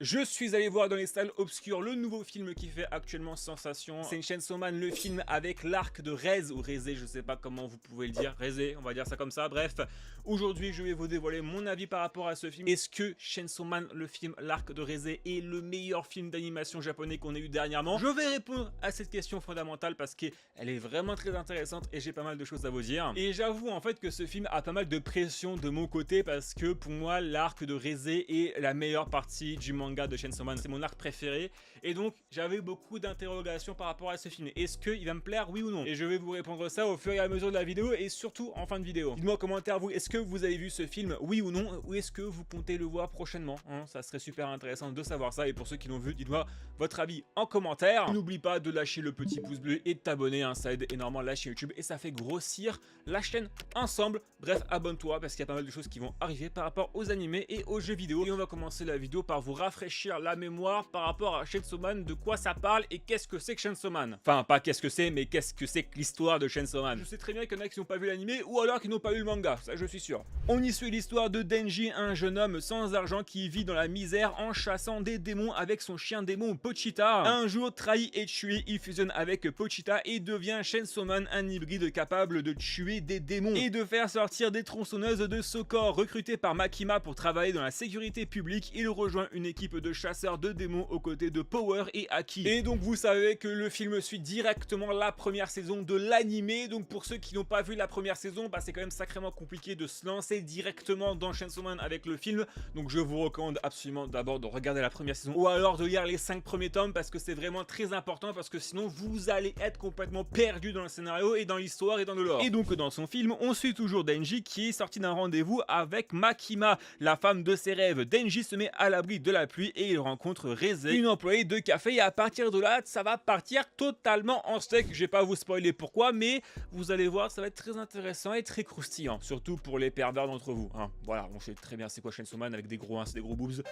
Je suis allé voir dans les salles obscures le nouveau film qui fait actuellement sensation. C'est Chainsaw Man, le film avec l'arc de Rez ou Rezé, je sais pas comment vous pouvez le dire, Rezé, on va dire ça comme ça. Bref, aujourd'hui je vais vous dévoiler mon avis par rapport à ce film. Est-ce que Chainsaw Man, le film l'arc de Rezé, est le meilleur film d'animation japonais qu'on ait eu dernièrement? Je vais répondre à cette question fondamentale parce qu'elle est vraiment très intéressante et j'ai pas mal de choses à vous dire. Et j'avoue en fait que ce film a pas mal de pression de mon côté parce que pour moi l'arc de Rezé est la meilleure partie du manga de Chainsaw Man, c'est mon arc préféré et donc j'avais beaucoup d'interrogations par rapport à ce film. Est-ce qu'il va me plaire, oui ou non? Et je vais vous répondre ça au fur et à mesure de la vidéo et surtout en fin de vidéo. Dites-moi en commentaire vous, est-ce que vous avez vu ce film, oui ou non, ou est-ce que vous comptez le voir prochainement, hein? Ça serait super intéressant de savoir ça et pour ceux qui l'ont vu, dites-moi votre avis en commentaire. N'oublie pas de lâcher le petit pouce bleu et de t'abonner, hein, ça aide énormément la chaîne YouTube et ça fait grossir la chaîne ensemble. Bref, abonne-toi parce qu'il y a pas mal de choses qui vont arriver par rapport aux animés et aux jeux vidéo. Et on va commencer la vidéo par vous rafraîchir la mémoire par rapport à Chainsaw Man, de quoi ça parle et qu'est-ce que c'est que Chainsaw Man. Enfin, pas qu'est-ce que c'est, mais qu'est-ce que c'est que l'histoire de Chainsaw Man. Je sais très bien qu'il y en a qui n'ont pas vu l'animé ou alors qui n'ont pas lu le manga, ça je suis sûr. On y suit l'histoire de Denji, un jeune homme sans argent qui vit dans la misère en chassant des démons avec son chien démon Pochita. Un jour, trahi et tué, il fusionne avec Pochita et devient Chainsaw Man, un hybride capable de tuer des démons et de faire sortir des tronçonneuses de ce corps. Recruté par Makima pour travailler dans la sécurité publique, il rejoint une équipe de chasseurs de démons aux côtés de Power et Aki. Et donc vous savez que le film suit directement la première saison de l'animé. Donc pour ceux qui n'ont pas vu la première saison, bah c'est quand même sacrément compliqué de se lancer directement dans Chainsaw Man avec le film. Donc je vous recommande absolument d'abord de regarder la première saison ou alors de lire les 5 premiers tomes parce que c'est vraiment très important, parce que sinon vous allez être complètement perdu dans le scénario et dans l'histoire et dans le lore. Et donc dans son film, on suit toujours Denji qui est sorti d'un rendez-vous avec Makima, la femme de ses rêves. Denji se met à l'abri de la pluie et il rencontre Rezé, une employée de café, et à partir de là, ça va partir totalement en steak. Je vais pas vous spoiler pourquoi, mais vous allez voir, ça va être très intéressant et très croustillant, surtout pour les pervers d'entre vous, hein. Voilà, on sait très bien c'est quoi Chainsaw Man avec des gros des gros boobs.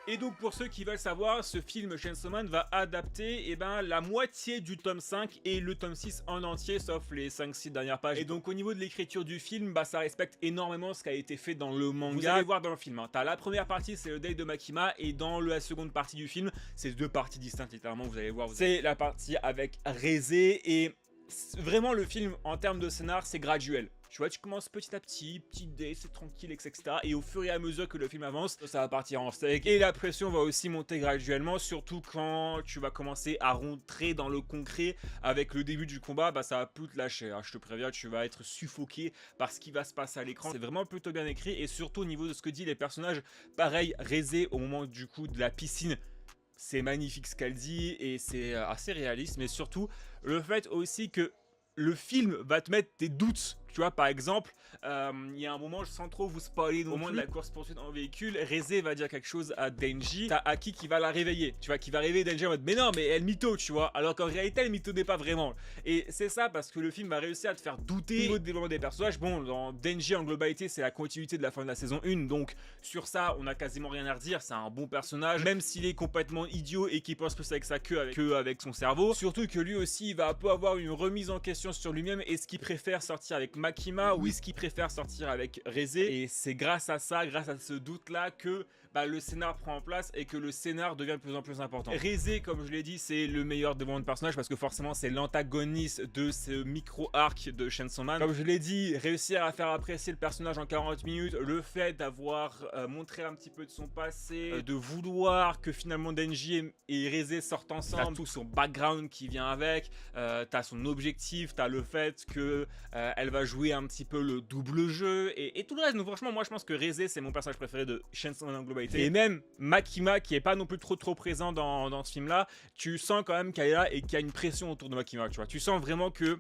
Et donc pour ceux qui veulent savoir, ce film Chainsaw Man va adapter la moitié du tome 5 et le tome 6 en entier, sauf les 5-6 dernières pages. Et donc au niveau de l'écriture du film, ça respecte énormément ce qui a été fait dans le manga. Vous allez voir dans le film, hein. T'as la première partie, c'est le date de Makima, et dans la seconde partie du film, c'est deux parties distinctes littéralement, vous allez voir. C'est la partie avec Rezé, et vraiment le film en termes de scénar, c'est graduel. Tu vois, tu commences petit à petit, petit dé, c'est tranquille, etc. Et au fur et à mesure que le film avance, ça va partir en steak. Et la pression va aussi monter graduellement, surtout quand tu vas commencer à rentrer dans le concret avec le début du combat, ça va plus te lâcher. Alors, je te préviens, tu vas être suffoqué par ce qui va se passer à l'écran. C'est vraiment plutôt bien écrit et surtout au niveau de ce que disent les personnages. Pareil, Rezé au moment du coup de la piscine. C'est magnifique ce qu'elle dit et c'est assez réaliste, mais surtout le fait aussi que le film va te mettre tes doutes. Tu vois, par exemple, il y a un moment, sans trop vous spoiler, au moment de la course-poursuite en véhicule, Rezé va dire quelque chose à Denji. T'as Aki qui va la réveiller, tu vois, qui va réveiller Denji en mode mais non, mais elle mytho, tu vois, alors qu'en réalité, elle mythonait pas vraiment. Et c'est ça parce que le film va réussir à te faire douter au niveau de développement des personnages. Bon, dans Denji en globalité, c'est la continuité de la fin de la saison 1, donc sur ça, on a quasiment rien à redire. C'est un bon personnage, même s'il est complètement idiot et qu'il pense plus avec sa queue avec son cerveau. Surtout que lui aussi, il va un peu avoir une remise en question sur lui-même. Est-ce qu'il préfère sortir avec Makima ou est-ce qu'il préfère sortir avec Rezé? Et c'est grâce à ça, grâce à ce doute là que le scénar prend en place et que le scénar devient de plus en plus important. Rezé, comme je l'ai dit, c'est le meilleur développement de personnage parce que forcément c'est l'antagoniste de ce micro-arc de Chainsaw Man. Comme je l'ai dit, réussir à faire apprécier le personnage en 40 minutes, le fait d'avoir montré un petit peu de son passé, de vouloir que finalement Denji et Rezé sortent ensemble, t'as tout son background qui vient avec, t'as son objectif, t'as le fait que elle va jouer un petit peu le double jeu et tout le reste. Donc franchement, moi je pense que Rezé c'est mon personnage préféré de Chainsaw Man en globalité. Et même Makima qui est pas non plus trop présent dans ce film là, tu sens quand même qu'elle est là et qu'il y a une pression autour de Makima, tu vois. Tu sens vraiment que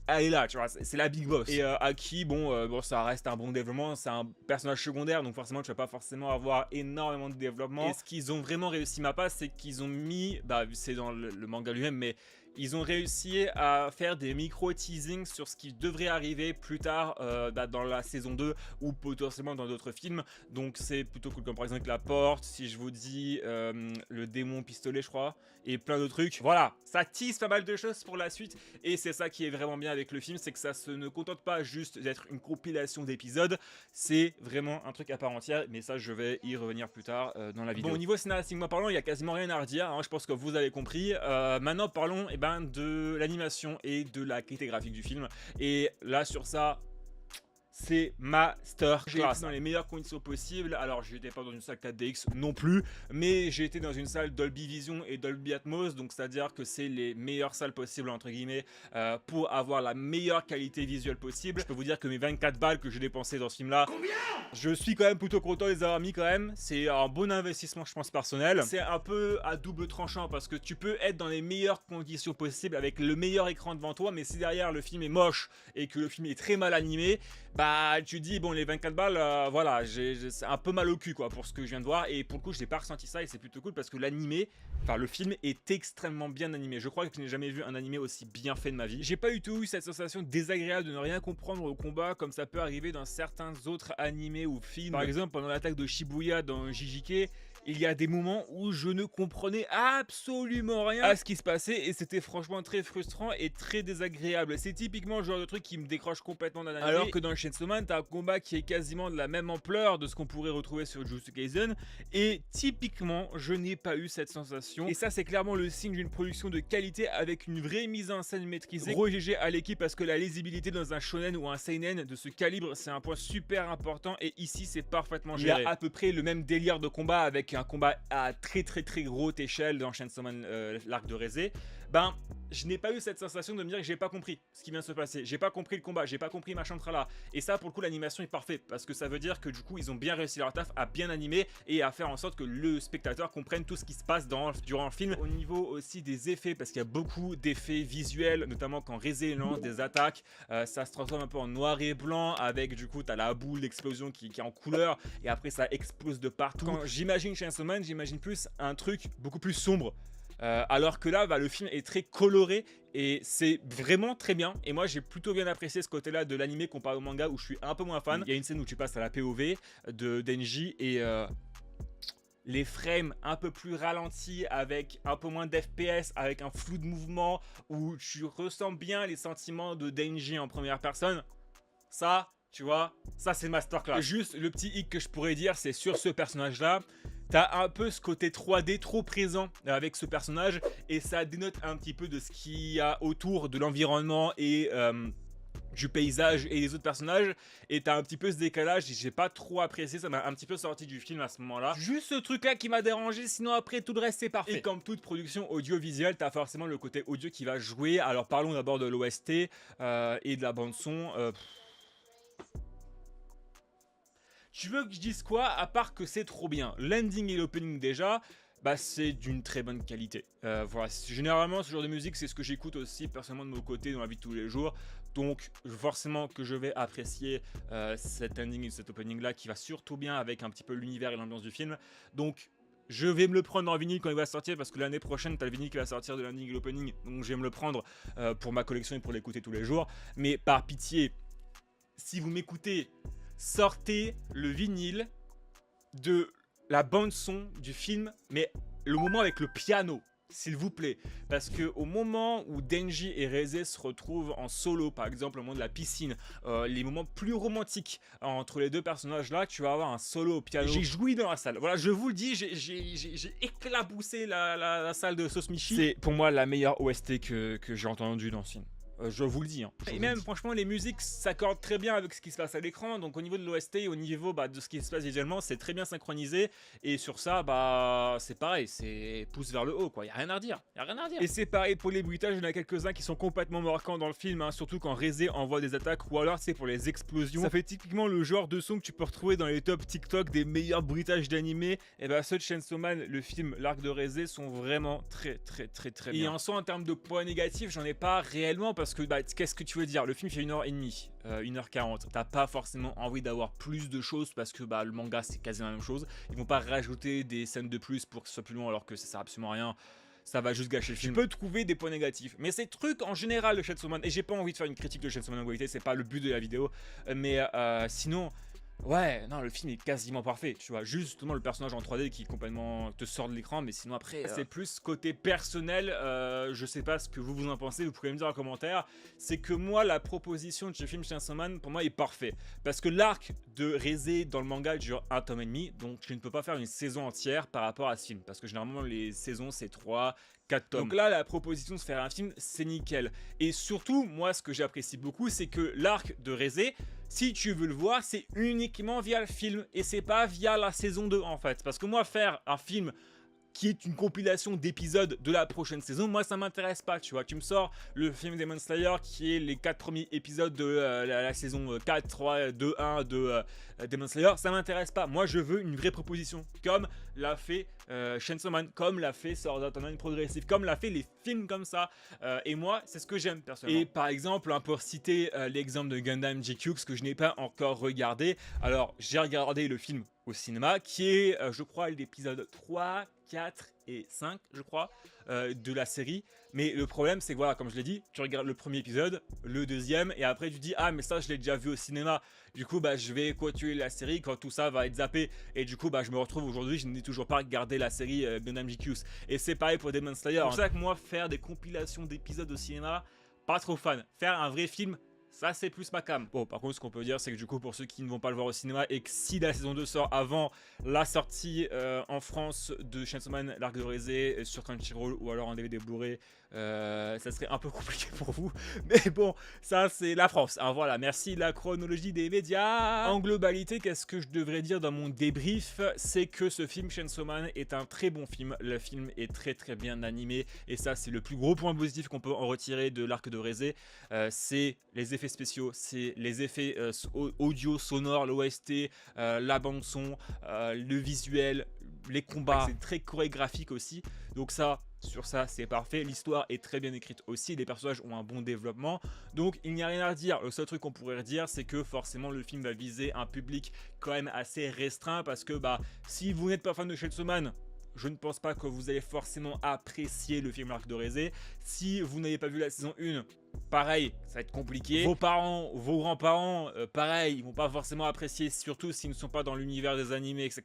elle est là, tu vois, c'est la big boss. Et Aki, bon, ça reste un bon développement, c'est un personnage secondaire, donc forcément tu vas pas forcément avoir énormément de développement. Et ce qu'ils ont vraiment réussi ma passe, c'est qu'ils ont mis, c'est dans le manga lui-même, mais ils ont réussi à faire des micro-teasings sur ce qui devrait arriver plus tard dans la saison 2 ou potentiellement dans d'autres films. Donc c'est plutôt cool, comme par exemple la porte, si je vous dis le démon pistolet je crois, et plein d'autres trucs. Voilà, ça tease pas mal de choses pour la suite et c'est ça qui est vraiment bien avec le film, c'est que ça ne contente pas juste d'être une compilation d'épisodes, c'est vraiment un truc à part entière, mais ça je vais y revenir plus tard dans la vidéo. Bon, au niveau scénaristiquement parlant, il y a quasiment rien à redire, hein, je pense que vous avez compris. Maintenant parlons de l'animation et de la qualité graphique du film, et là sur ça c'est masterclass. J'ai été dans les meilleures conditions possibles. Alors j'étais pas dans une salle 4DX non plus, mais j'ai été dans une salle Dolby Vision et Dolby Atmos, donc c'est à dire que c'est les meilleures salles possibles entre guillemets pour avoir la meilleure qualité visuelle possible. Je peux vous dire que mes 24 balles que j'ai dépensées dans ce film là, je suis quand même plutôt content de les avoir mis quand même. C'est un bon investissement je pense personnel. C'est un peu à double tranchant parce que tu peux être dans les meilleures conditions possibles avec le meilleur écran devant toi, mais si derrière le film est moche et que le film est très mal animé, bah tu dis bon les 24 balles voilà, c'est un peu mal au cul quoi pour ce que je viens de voir, et pour le coup je n'ai pas ressenti ça et c'est plutôt cool parce que l'animé, enfin le film est extrêmement bien animé. Je crois que je n'ai jamais vu un animé aussi bien fait de ma vie. J'ai pas du tout eu cette sensation désagréable de ne rien comprendre au combat comme ça peut arriver dans certains autres animés ou films. Par exemple pendant l'attaque de Shibuya dans JJK, il y a des moments où je ne comprenais absolument rien à ce qui se passait et c'était franchement très frustrant et très désagréable. C'est typiquement le genre de truc qui me décroche complètement d'un anime. Alors que dans Chainsaw Man, t'as un combat qui est quasiment de la même ampleur de ce qu'on pourrait retrouver sur Jujutsu Kaisen, et typiquement, je n'ai pas eu cette sensation. Et ça, c'est clairement le signe d'une production de qualité avec une vraie mise en scène maîtrisée. Gros GG à l'équipe parce que la lisibilité dans un shonen ou un seinen de ce calibre, c'est un point super important et ici, c'est parfaitement géré. Il y a à peu près le même délire de combat avec un combat à très grosse échelle dans Chainsaw Man, l'arc de Reze. Ben, je n'ai pas eu cette sensation de me dire que j'ai pas compris ce qui vient de se passer, j'ai pas compris le combat, j'ai pas compris machin tralala. Et ça pour le coup l'animation est parfaite parce que ça veut dire que du coup ils ont bien réussi leur taf à bien animer et à faire en sorte que le spectateur comprenne tout ce qui se passe durant le film. Au niveau aussi des effets, parce qu'il y a beaucoup d'effets visuels, notamment quand Reze lance des attaques, ça se transforme un peu en noir et blanc avec du coup t'as la boule d'explosion qui est en couleur et après ça explose de partout. Quand j'imagine Chainsaw Man, j'imagine plus un truc beaucoup plus sombre. Alors que là, le film est très coloré et c'est vraiment très bien. Et moi, j'ai plutôt bien apprécié ce côté-là de l'animé comparé au manga où je suis un peu moins fan. Il y a une scène où tu passes à la POV de Denji et les frames un peu plus ralentis avec un peu moins d'FPS, avec un flou de mouvement où tu ressens bien les sentiments de Denji en première personne. Ça, tu vois, ça c'est masterclass. Juste le petit hic que je pourrais dire, c'est sur ce personnage-là. T'as un peu ce côté 3D trop présent avec ce personnage et ça dénote un petit peu de ce qu'il y a autour de l'environnement et du paysage et des autres personnages, et t'as un petit peu ce décalage, j'ai pas trop apprécié, ça m'a un petit peu sorti du film à ce moment-là. Juste ce truc là qui m'a dérangé, sinon après tout le reste c'est parfait. Et comme toute production audiovisuelle, t'as forcément le côté audio qui va jouer. Alors parlons d'abord de l'OST et de la bande son. Tu veux que je dise quoi à part que c'est trop bien? L'ending et l'opening déjà, c'est d'une très bonne qualité. Voilà, généralement ce genre de musique c'est ce que j'écoute aussi personnellement de mon côté dans la vie de tous les jours. Donc forcément que je vais apprécier cet ending et cet opening là qui va surtout bien avec un petit peu l'univers et l'ambiance du film. Donc je vais me le prendre en vinyle quand il va sortir parce que l'année prochaine t'as le vinyle qui va sortir de l'ending et l'opening. Donc je vais me le prendre pour ma collection et pour l'écouter tous les jours. Mais par pitié, si vous m'écoutez, sortez le vinyle de la bande son du film, mais le moment avec le piano, s'il vous plaît. Parce que au moment où Denji et Reze se retrouvent en solo, par exemple au moment de la piscine, les moments plus romantiques entre les deux personnages là, tu vas avoir un solo au piano. J'ai joui dans la salle. Voilà, je vous le dis, j'ai éclaboussé la salle de Sauce Michi. C'est pour moi la meilleure OST que j'ai entendue dans ce film. Je vous le dis. Et même, franchement, les musiques s'accordent très bien avec ce qui se passe à l'écran. Donc, au niveau de l'OST et au niveau de ce qui se passe visuellement, c'est très bien synchronisé. Et sur ça, c'est pareil. C'est pouce vers le haut, quoi. Il n'y a rien à redire. Et c'est pareil pour les bruitages. Il y en a quelques-uns qui sont complètement marquants dans le film. Hein, surtout quand Reze envoie des attaques ou alors, c'est pour les explosions. Ça fait typiquement le genre de son que tu peux retrouver dans les top TikTok des meilleurs bruitages d'animé. Et ceux de Chainsaw Man, le film, l'arc de Reze, sont vraiment très bien. Et en soi, en termes de points négatifs, j'en ai pas réellement parce que qu'est-ce que tu veux dire, le film fait 1h30, 1h40, t'as pas forcément envie d'avoir plus de choses parce que le manga c'est quasiment la même chose, ils vont pas rajouter des scènes de plus pour que ce soit plus long alors que ça sert absolument à rien. ça va juste gâcher le film. Je peux trouver des points négatifs, mais ces trucs en général de Chainsaw Man, et j'ai pas envie de faire une critique de Chainsaw Man en vérité, c'est pas le but de la vidéo, mais sinon... Ouais, non, le film est quasiment parfait, tu vois, justement le personnage en 3D qui complètement te sort de l'écran, mais sinon après, c'est plus côté personnel, je sais pas ce que vous en pensez, vous pouvez me dire en commentaire, c'est que moi, la proposition de ce film Chainsaw Man, pour moi, est parfait, parce que l'arc de Reze dans le manga dure 1 tome et demi, donc je ne peux pas faire une saison entière par rapport à ce film, parce que généralement, les saisons, c'est 3, 4 tomes. Donc là, la proposition de se faire un film, c'est nickel. Et surtout, moi, ce que j'apprécie beaucoup, c'est que l'arc de Reze, si tu veux le voir, c'est uniquement via le film et c'est pas via la saison 2 en fait. Parce que moi, faire un film qui est une compilation d'épisodes de la prochaine saison, moi ça m'intéresse pas, tu vois. Tu me sors le film Demon Slayer qui est les 4 premiers épisodes de la saison 4, 3, 2, 1 de Demon Slayer, ça m'intéresse pas. Moi je veux une vraie proposition, comme l'a fait Chainsaw Man, comme l'a fait Sword Art Online Progressive, comme l'a fait les films comme ça. Et moi c'est ce que j'aime personnellement. Et par exemple, pour citer l'exemple de Gundam GQ, que je n'ai pas encore regardé, alors j'ai regardé le film au cinéma, qui est, je crois, l'épisode 3, 4 et 5, je crois, de la série. Mais le problème, c'est que voilà, comme je l'ai dit, tu regardes le premier épisode, le deuxième, et après tu dis, ah, mais ça, je l'ai déjà vu au cinéma. Du coup, bah, je vais continuer la série quand tout ça va être zappé. Et du coup, bah, je me retrouve aujourd'hui, je n'ai toujours pas regardé la série Gundam GQ. Et c'est pareil pour Demon Slayer. C'est pour ça que moi, faire des compilations d'épisodes au cinéma, pas trop fan. Faire un vrai film, ça c'est plus ma cam. Bon, par contre ce qu'on peut dire c'est que du coup pour ceux qui ne vont pas le voir au cinéma et que si la saison 2 sort avant la sortie en France de Chainsaw Man l'arc de Reze sur Crunchyroll ou alors en DVD Blu-ray, ça serait un peu compliqué pour vous. Mais bon, ça c'est la France, hein, voilà, merci la chronologie des médias. En globalité, qu'est-ce que je devrais dire dans mon débrief? C'est que ce film Chainsaw Man est un très bon film. Le film est très très bien animé et ça c'est le plus gros point positif qu'on peut en retirer de l'arc de Reze. C'est les effets spéciaux, c'est les effets audio, sonores, l'OST, la bande son, le visuel, les combats, c'est très chorégraphique aussi, donc ça, sur ça c'est parfait, l'histoire est très bien écrite aussi, les personnages ont un bon développement, donc il n'y a rien à redire. Le seul truc qu'on pourrait redire c'est que forcément le film va viser un public quand même assez restreint, parce que bah si vous n'êtes pas fan de Chainsaw Man, je ne pense pas que vous allez forcément apprécier le film l'arc de Reze. Si vous n'avez pas vu la saison 1, pareil, ça va être compliqué. Vos parents, vos grands-parents, pareil, ils vont pas forcément apprécier, surtout s'ils ne sont pas dans l'univers des animés, etc.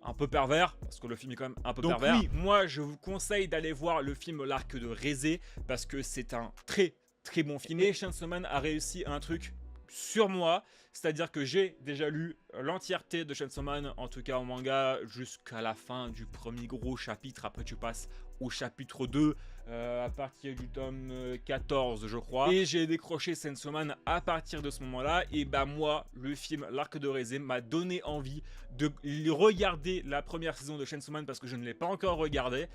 Un peu pervers, parce que le film est quand même un peu pervers. Donc oui, moi je vous conseille d'aller voir le film l'arc de Reze, parce que c'est un très très bon film. Et Chainsaw Man a réussi un truc sur moi, c'est-à-dire que j'ai déjà lu l'entièreté de Chainsaw Man, en tout cas en manga, jusqu'à la fin du premier gros chapitre. Après tu passes au chapitre 2 à partir du tome 14 je crois, et j'ai décroché Chainsaw Man à partir de ce moment là. Et bah moi le film l'arc de Reze m'a donné envie de regarder la première saison de Chainsaw Man, parce que je ne l'ai pas encore regardé,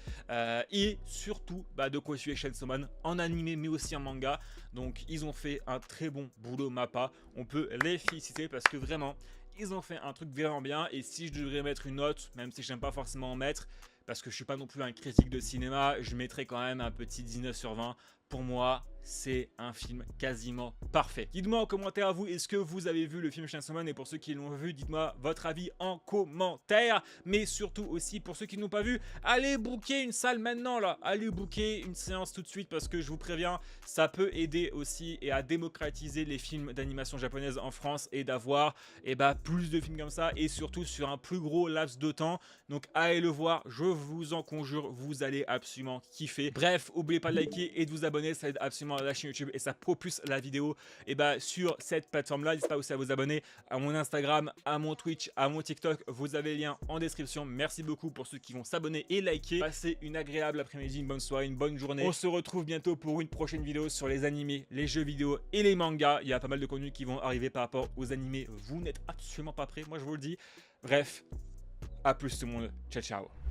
et surtout bah, de continuer Chainsaw Man en animé mais aussi en manga. Donc ils ont fait un très bon boulot MAPPA, on peut les féliciter parce que vraiment ils ont fait un truc vraiment bien. Et si je devrais mettre une note, même si j'aime pas forcément en mettre, parce que je suis pas non plus un critique de cinéma, je mettrais quand même un petit 19 sur 20. Pour moi, c'est un film quasiment parfait. Dites-moi en commentaire à vous, est-ce que vous avez vu le film Chainsaw Man? Et pour ceux qui l'ont vu, dites-moi votre avis en commentaire. Mais surtout aussi, pour ceux qui n'ont pas vu, allez booker une salle maintenant là. Allez booker une séance tout de suite, parce que je vous préviens, ça peut aider aussi et à démocratiser les films d'animation japonaise en France, et d'avoir plus de films comme ça, et surtout sur un plus gros laps de temps. Donc allez le voir, je vous en conjure, vous allez absolument kiffer. Bref, n'oubliez pas de liker et de vous abonner, ça aide absolument à la chaîne YouTube et ça propulse la vidéo sur cette plateforme là. N'hésitez pas aussi à vous abonner à mon Instagram, à mon Twitch, à mon TikTok, vous avez les liens en description. Merci beaucoup pour ceux qui vont s'abonner et liker. Passez une agréable après-midi, une bonne soirée, une bonne journée. On se retrouve bientôt pour une prochaine vidéo sur les animés, les jeux vidéo et les mangas. Il y a pas mal de contenus qui vont arriver par rapport aux animés, vous n'êtes absolument pas prêts, moi je vous le dis. Bref, à plus tout le monde, ciao ciao.